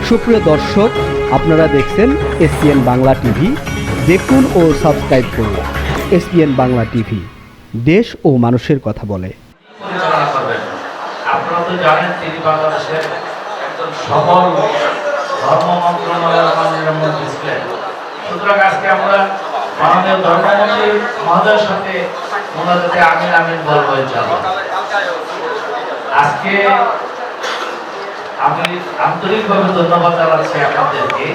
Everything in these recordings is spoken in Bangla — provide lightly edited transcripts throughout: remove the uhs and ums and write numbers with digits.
সুপ্রিয় দর্শক, আপনারা দেখছেন এসপিএন বাংলা টিভি। দেখুন ও সাবস্ক্রাইব করুন এসপিএন বাংলা টিভি, দেশ ও মানুষের কথা বলে। পরিচালনা করবেন। আপনারা তো জানেন তিনি বাংলাদেশের একজন সফল ধর্ম মন্ত্রণালয়ের মাননীয় মন্ত্রী ছিলেন। সুতরাং আজকে আমরা মাননীয় ধর্মমন্ত্রী মহোদয়ের সাথে মোনাজাতে আমিন আমিন বলবো ইনশাআল্লাহ। আজকে আমি আন্তরিকভাবে ধন্যবাদ জানাচ্ছি আপনাদেরকে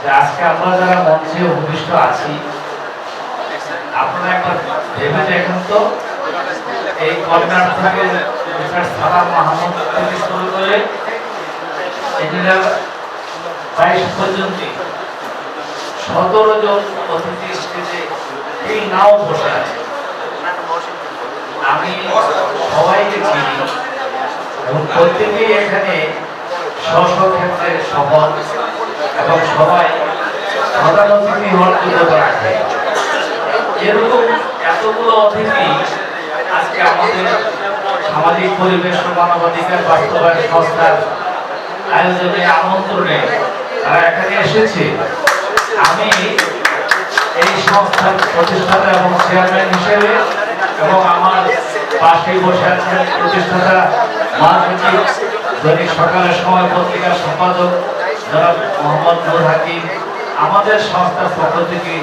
যে আজকে আমরা যারা মঞ্চে উপবিষ্ট আছি, আপনারা একবার ভেবে দেখুন তো, এই কর্নার থেকে মিস্টার সালাম মাহমুদ থেকে শুরু করে ইঞ্জিনিয়ার 22 পর্যন্ত 17 জন অতিথি স্টেজে এই নাও বসে আছে। আমি সবাইকে চিনি এবং প্রত্যেকেই এখানে স্ব ক্ষেত্রে সফল এবং সবাই প্রধান অতিথি হওয়ার যোগ্যতা রাখে। এরকম এতগুলো অতিথি আজকে আমাদের সামাজিক পরিবেশ ও মানবাধিকার বাস্তবায়ন সংস্থার আয়োজনে আমন্ত্রণে তারা এখানে এসেছে। আমি এই সংস্থার প্রতিষ্ঠাতা এবং চেয়ারম্যান হিসেবে এবং আমার পাশে বসে আছেন প্রতিষ্ঠাতা মহাসচিব, দৈনিক সকালের সময় পত্রিকার সম্পাদক জনাব মোহাম্মদ নূর হাকিম, আমাদের সংস্থার পক্ষ থেকে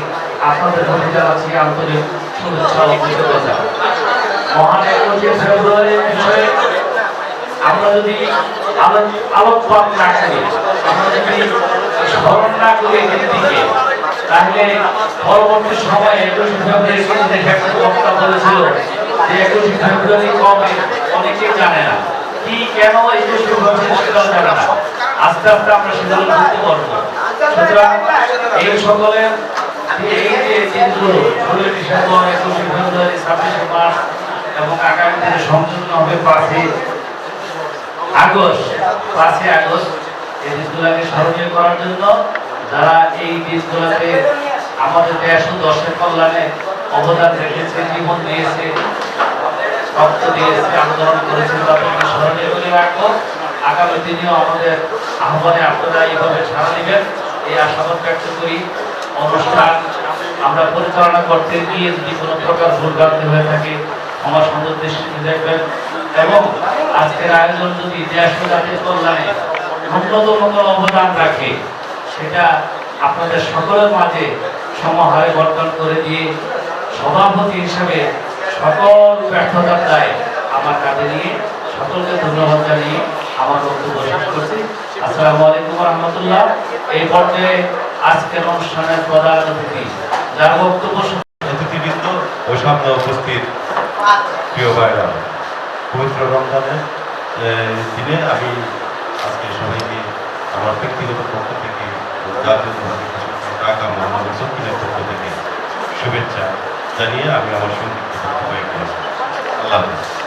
আপনাদের প্রতি জানাচ্ছি আন্তরিক শুভেচ্ছা ও কৃতজ্ঞতা। মহান 21শে ফেব্রুয়ারির বিষয়ে আমরা যদি আলোকপাত না করি, আমরা যদি স্মরণ না করি এর দিকে, তাহলে পরবর্তী সময়ে 21শে ফেব্রুয়ারি একটা বক্তা বলেছিল যে 21শে ফেব্রুয়ারি কবে অনেকেই জানে না, কি কেন 21শে ফেব্রুয়ারি সেটাও জানে না। আস্তে আস্তে আমরা সেগুলো বুঝতে পারবো। সুতরাং এই সকলের এই যে দিনগুলো 16 ডিসেম্বর, 21শে ফেব্রুয়ারি, 26শে মার্চ এবং আগামী দিনে সংযোজন হবে 5ই আগস্ট, এই দিনগুলোকে স্মরণীয় করার জন্য যারা এই দিনগুলোতে আমাদের দেশ ও দশের কল্যাণে অবদান রেখেছে, জীবন দিয়েছে, রক্ত দিয়েছে, আন্দোলন করেছে, তাদেরকে স্মরণীয় করে রাখবো। আগামী দিনেও আমাদের আহ্বানে আপনারা এইভাবে সাড়া দিবেন, এই আশাবাদ ব্যক্ত করি। অনুষ্ঠান আমরা পরিচালনা করতে গিয়ে যদি কোনো প্রকার ভুলভ্রান্তি হয়ে থাকে আমার সুন্দর দৃষ্টিতে দেখবেন এবং আজকের আয়োজন যদি দেশ ও জাতির কল্যাণে ন্যূনতম কোনো অবদান রাখে, সেটা আপনাদের সকলের মাঝে সমাহারে বর্তন করে দিয়ে সভাপতি হিসেবে সকল ব্যর্থতার দায় আমার কাঁধে নিয়ে সকলকে ধন্যবাদ জানিয়ে আমার বক্তব্য শেষ করছি। আসসালামু আলাইকুম রহমতুল্লাহ। এই পর্যায়ে আজকের অনুষ্ঠানের প্রধান অতিথি যার বক্তব্য অতিথিবৃন্দ ও সামনে উপস্থিত প্রিয় ভাইরা, পবিত্র রমজানের দিনে আমি আজকে সবাইকে আমার ব্যক্তিগত পক্ষ থেকে জাতীয় ঢাকা মোহাম্মদ সকিনের পক্ষ থেকে শুভেচ্ছা জানিয়ে আমি আমার সংক্ষিপ্ত বক্তব্য আল্লাহ হাফেজ।